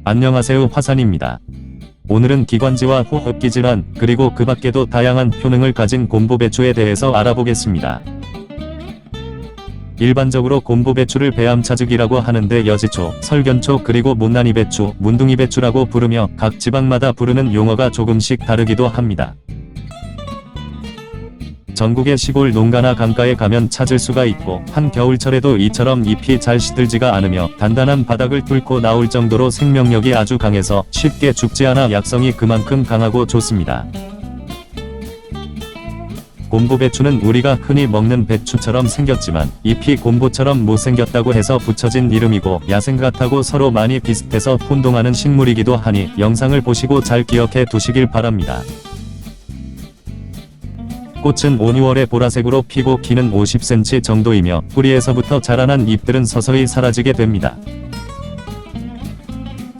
안녕하세요, 화산입니다. 오늘은 기관지와 호흡기 질환, 그리고 그 밖에도 다양한 효능을 가진 곰보배추에 대해서 알아보겠습니다. 일반적으로 곰보배추를 배암차죽이라고 하는데 여지초, 설견초 그리고 못난이배추, 문둥이배추라고 부르며 각 지방마다 부르는 용어가 조금씩 다르기도 합니다. 전국의 시골 농가나 강가에 가면 찾을 수가 있고 한겨울철에도 이처럼 잎이 잘 시들지가 않으며 단단한 바닥을 뚫고 나올 정도로 생명력이 아주 강해서 쉽게 죽지 않아 약성이 그만큼 강하고 좋습니다. 곰보배추는 우리가 흔히 먹는 배추처럼 생겼지만 잎이 곰보처럼 못생겼다고 해서 붙여진 이름이고 야생같하고 서로 많이 비슷해서 혼동하는 식물이기도 하니 영상을 보시고 잘 기억해 두시길 바랍니다. 꽃은 5, 6월에 보라색으로 피고 키는 50cm 정도이며 뿌리에서부터 자라난 잎들은 서서히 사라지게 됩니다.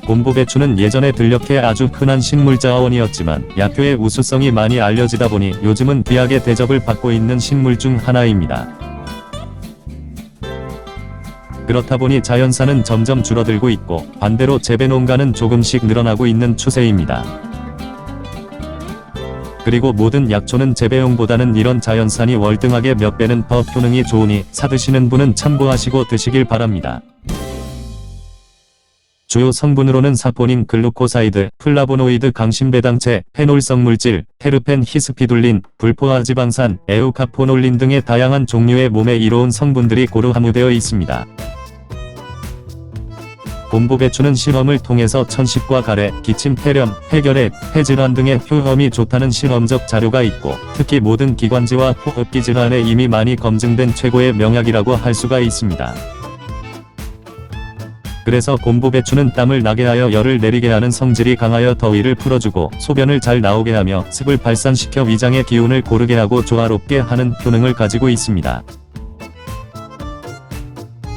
곰보배추는 예전에 들녘에 아주 흔한 식물자원이었지만 약효의 우수성이 많이 알려지다 보니 요즘은 귀하게 대접을 받고 있는 식물 중 하나입니다. 그렇다 보니 자연산은 점점 줄어들고 있고 반대로 재배농가는 조금씩 늘어나고 있는 추세입니다. 그리고 모든 약초는 재배용보다는 이런 자연산이 월등하게 몇 배는 더 효능이 좋으니 사드시는 분은 참고하시고 드시길 바랍니다. 주요 성분으로는 사포닌, 글루코사이드, 플라보노이드, 강심배당체, 페놀성 물질, 테르펜, 히스피둘린, 불포화지방산, 에우카포놀린 등의 다양한 종류의 몸에 이로운 성분들이 고루 함유되어 있습니다. 곰보배추는 실험을 통해서 천식과 가래, 기침, 폐렴, 폐결핵, 폐질환 등의 효험이 좋다는 실험적 자료가 있고 특히 모든 기관지와 호흡기 질환에 이미 많이 검증된 최고의 명약이라고 할 수가 있습니다. 그래서 곰보배추는 땀을 나게 하여 열을 내리게 하는 성질이 강하여 더위를 풀어주고 소변을 잘 나오게 하며 습을 발산시켜 위장의 기운을 고르게 하고 조화롭게 하는 효능을 가지고 있습니다.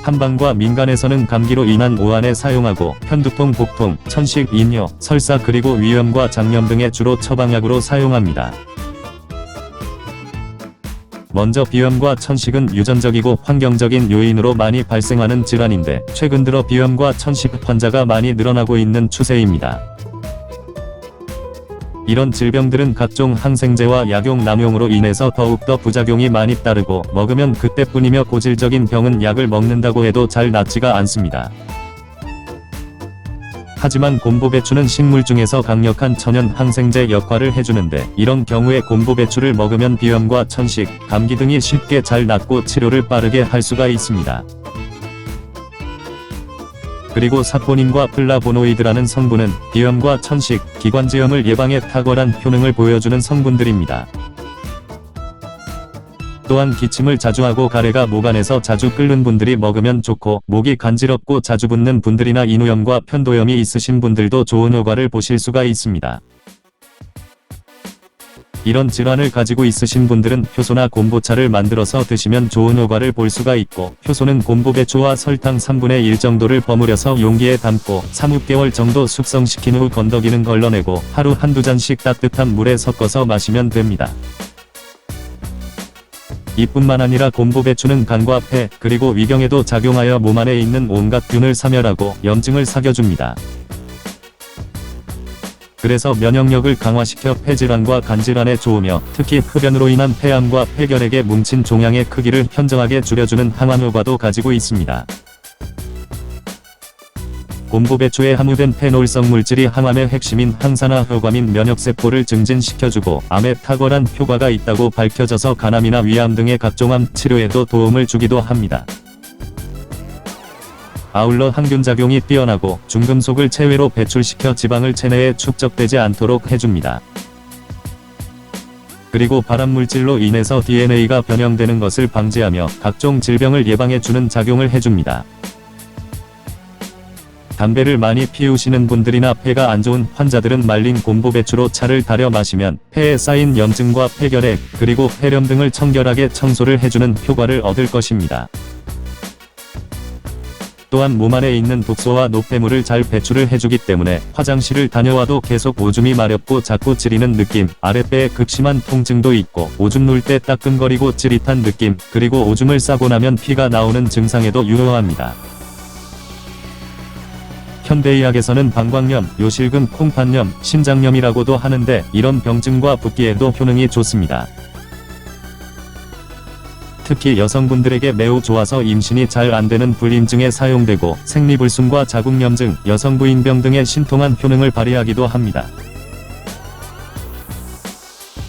한방과 민간에서는 감기로 인한 오한에 사용하고 편두통, 복통, 천식, 인뇨, 설사 그리고 위염과 장염 등에 주로 처방약으로 사용합니다. 먼저 비염과 천식은 유전적이고 환경적인 요인으로 많이 발생하는 질환인데 최근 들어 비염과 천식 환자가 많이 늘어나고 있는 추세입니다. 이런 질병들은 각종 항생제와 약용 남용으로 인해서 더욱더 부작용이 많이 따르고 먹으면 그때뿐이며 고질적인 병은 약을 먹는다고 해도 잘 낫지가 않습니다. 하지만 곰보배추는 식물 중에서 강력한 천연 항생제 역할을 해주는데 이런 경우에 곰보배추를 먹으면 비염과 천식, 감기 등이 쉽게 잘 낫고 치료를 빠르게 할 수가 있습니다. 그리고 사포닌과 플라보노이드라는 성분은 비염과 천식, 기관지염을 예방에 탁월한 효능을 보여주는 성분들입니다. 또한 기침을 자주 하고 가래가 목 안에서 자주 끓는 분들이 먹으면 좋고 목이 간지럽고 자주 붓는 분들이나 인후염과 편도염이 있으신 분들도 좋은 효과를 보실 수가 있습니다. 이런 질환을 가지고 있으신 분들은 효소나 곰보차를 만들어서 드시면 좋은 효과를 볼 수가 있고 효소는 곰보배추와 설탕 3분의 1 정도를 버무려서 용기에 담고 3-6개월 정도 숙성시킨 후 건더기는 걸러내고 하루 한두 잔씩 따뜻한 물에 섞어서 마시면 됩니다. 이뿐만 아니라 곰보배추는 간과 폐, 그리고 위경에도 작용하여 몸 안에 있는 온갖 균을 사멸하고 염증을 사겨줍니다. 그래서 면역력을 강화시켜 폐질환과 간질환에 좋으며 특히 흡연으로 인한 폐암과 폐결핵에 뭉친 종양의 크기를 현저하게 줄여주는 항암 효과도 가지고 있습니다. 곰보배추에 함유된 페놀성 물질이 항암의 핵심인 항산화 효과 및 면역세포를 증진시켜주고 암에 탁월한 효과가 있다고 밝혀져서 간암이나 위암 등의 각종 암 치료에도 도움을 주기도 합니다. 아울러 항균작용이 뛰어나고 중금속을 체외로 배출시켜 지방을 체내에 축적되지 않도록 해줍니다. 그리고 발암물질로 인해서 DNA가 변형되는 것을 방지하며 각종 질병을 예방해주는 작용을 해줍니다. 담배를 많이 피우시는 분들이나 폐가 안 좋은 환자들은 말린 곰보배추로 차를 달여 마시면 폐에 쌓인 염증과 폐결핵, 그리고 폐렴 등을 청결하게 청소를 해주는 효과를 얻을 것입니다. 또한 몸 안에 있는 독소와 노폐물을 잘 배출을 해주기 때문에 화장실을 다녀와도 계속 오줌이 마렵고 자꾸 찌리는 느낌, 아랫배에 극심한 통증도 있고 오줌 눌 때 따끔거리고 찌릿한 느낌, 그리고 오줌을 싸고 나면 피가 나오는 증상에도 유효합니다. 현대의학에서는 방광염, 요실금, 콩팥염, 신장염이라고도 하는데 이런 병증과 붓기에도 효능이 좋습니다. 특히 여성분들에게 매우 좋아서 임신이 잘 안되는 불임증에 사용되고 생리불순과 자궁염증, 여성부인병 등의 신통한 효능을 발휘하기도 합니다.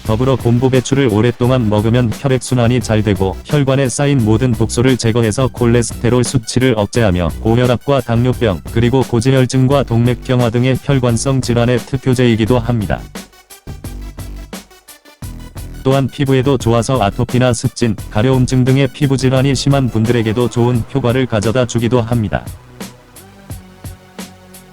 더불어 곰보배추를 오랫동안 먹으면 혈액순환이 잘 되고 혈관에 쌓인 모든 독소를 제거해서 콜레스테롤 수치를 억제하며 고혈압과 당뇨병, 그리고 고지혈증과 동맥경화 등의 혈관성 질환의 특효제이기도 합니다. 또한 피부에도 좋아서 아토피나 습진, 가려움증 등의 피부질환이 심한 분들에게도 좋은 효과를 가져다 주기도 합니다.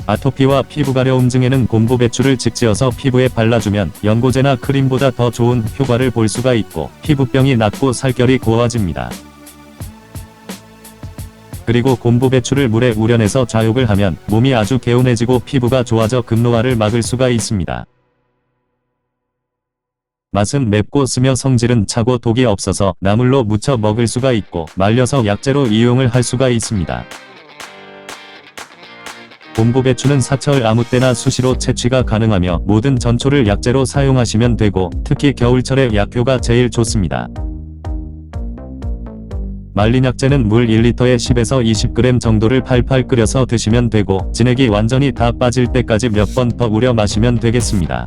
아토피와 피부가려움증에는 곰보배추를 직지어서 피부에 발라주면 연고제나 크림보다 더 좋은 효과를 볼 수가 있고 피부병이 낫고 살결이 고와집니다. 그리고 곰보배추를 물에 우려내서 좌욕을 하면 몸이 아주 개운해지고 피부가 좋아져 급노화를 막을 수가 있습니다. 맛은 맵고 쓰며 성질은 차고 독이 없어서 나물로 무쳐 먹을 수가 있고 말려서 약재로 이용을 할 수가 있습니다. 곰보배추는 사철 아무 때나 수시로 채취가 가능하며 모든 전초를 약재로 사용하시면 되고 특히 겨울철에 약효가 제일 좋습니다. 말린 약재는 물 1리터에 10에서 20g 정도를 팔팔 끓여서 드시면 되고 진액이 완전히 다 빠질 때까지 몇 번 더 우려 마시면 되겠습니다.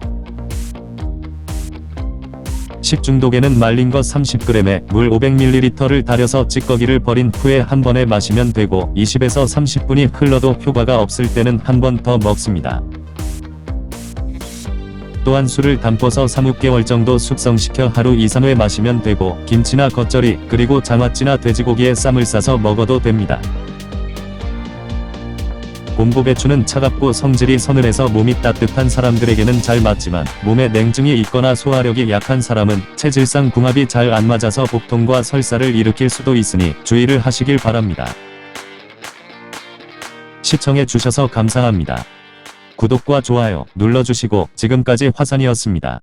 식중독에는 말린 것 30g에 물 500ml를 달여서 찌꺼기를 버린 후에 한 번에 마시면 되고 20에서 30분이 흘러도 효과가 없을 때는 한 번 더 먹습니다. 또한 술을 담궈서 3-6개월 정도 숙성시켜 하루 2-3회 마시면 되고 김치나 겉절이, 그리고 장아찌나 돼지고기에 쌈을 싸서 먹어도 됩니다. 곰보배추는 차갑고 성질이 서늘해서 몸이 따뜻한 사람들에게는 잘 맞지만 몸에 냉증이 있거나 소화력이 약한 사람은 체질상 궁합이 잘 안 맞아서 복통과 설사를 일으킬 수도 있으니 주의를 하시길 바랍니다. 시청해 주셔서 감사합니다. 구독과 좋아요 눌러주시고 지금까지 화산이었습니다.